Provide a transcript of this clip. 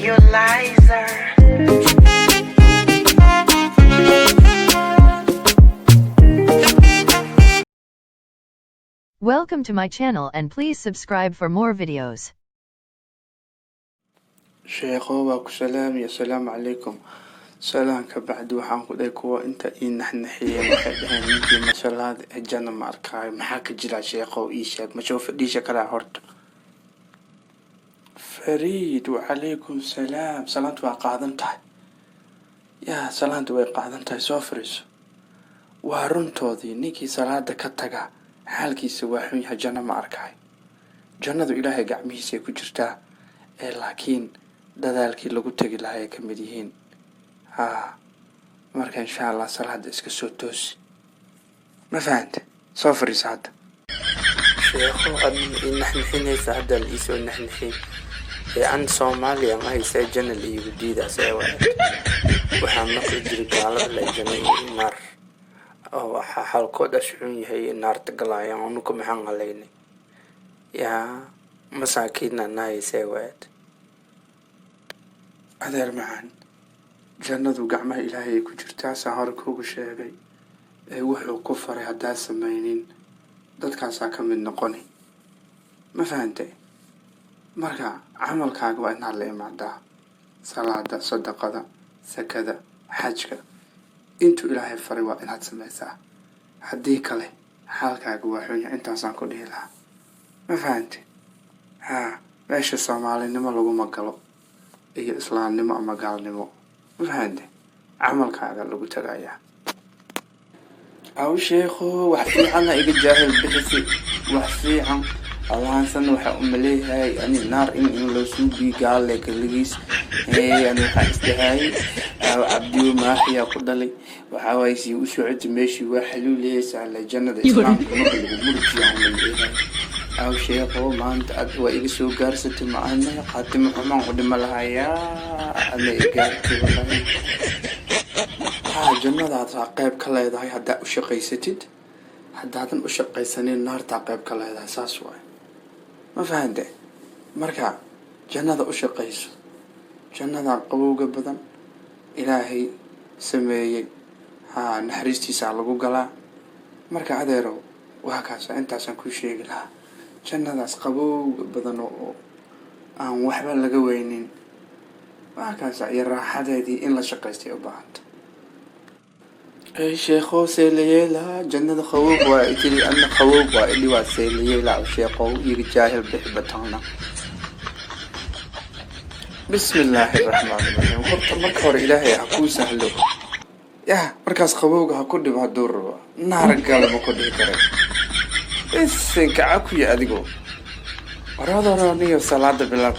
Visualizer. Welcome to my channel and please subscribe for more videos. sheekho waa ku salaamaya asalaamu calaykum salaanka bacdi waxaan ku dhahay kuwa inta ii naxnaxiyeen waxay dhaheen ninkii masalaada ee janna ma arkaayo maxaa ka jira sheekhow ii sheeg ma soo fadhiisha karaa horta fariid wacalaykum salaam salaanta waa qaadan tahay yaa salaanta way qaadan tahay soo fariiso waa runtoodii ninkii salaada ka taga xaalkiisa waa xun yahay janna ma arkaayo jannadu ilaahay gacmihiisay ku jirtaa ee laakiin dadaalkii lagu tegi lahaa ay ka mid yihiin marka insha allah salaada iska soo toosi ma fahante soo fariisa hadda sheekho adin ii naxnixinaysa hadda la iisoo naxnixin ee an soomaaliya ma haysee janna la iigu diidaas ee waxaan maqli jiray gaalada la janna iyo naar oo waxaa xalkooda xun yahay naarta galaayaan anuka maxaan halaynay yaa masaakiinna na haysee waad adeer macaan jannadu gacmaha ilaahay ay ku jirtaa saa hore kuugu sheegay ee wuxuu ku faray haddaa samaynin dadkaasaa ka mid noqoni ma fahantay marka camalkaaga waa inaad la imaadaa salaada sadaqada sakada xajka intuu ilaahay faray waa inaad samaysaa haddii kale xaalkaaga waa xun yahay intaasaan ku dhihi lahaa ma fahantay meesha soomaalinimo laguma galo iyo islaamnimo ama gaalnimo ma fahante camalkaaga lagu tagayaa aw sheekho wax fiicanna iga jaahil bixisi wax fiican allahansan waxaa u maleeyahay ani naar in loo suubii gaale kaligiis ani waxaa isdhahaayay cabdiyo maaxiyaa ku dhalay waxaa waaye sii u socota meeshii waa xaluuleysaa la jannada islaamka marka lagu murjiyaa u maleeyahay aw sheekho maanta ad waa iga soo gaarsatay maana qaatimo xumaan u dhima lahayaa alla igaartay wallahi jannadaad qayb ka leedahay haddaa u shaqaysatid haddaadan u shaqaysanin naartaa qayb ka leedahay saas waay ma fahante marka jannada u shaqayso jannadaa qabowga badan ilaahay sameeyey naxariistiisaa lagu galaa marka adeerow waa kaasa intaasaan kuu sheegi lahaa jannadaas qabowga badan oo aan waxba laga weynin waa kaasa iyo raaxadeedii in la shaqaystay u baahanta sheekho seelayeela jannada qabowg waa itiri ana qabowg waa idhi waa seelayeela sheekhow iga jaahil bixi bataana bismillaahi raxmaani raxiim horta marka hore ilaahay ha kuu sahlo markaas qabowga ha ku dhibo hadduu rabo naar gale ma ku dhihi kare isinka cakuya adigoo oradoroniyo salaada bilaab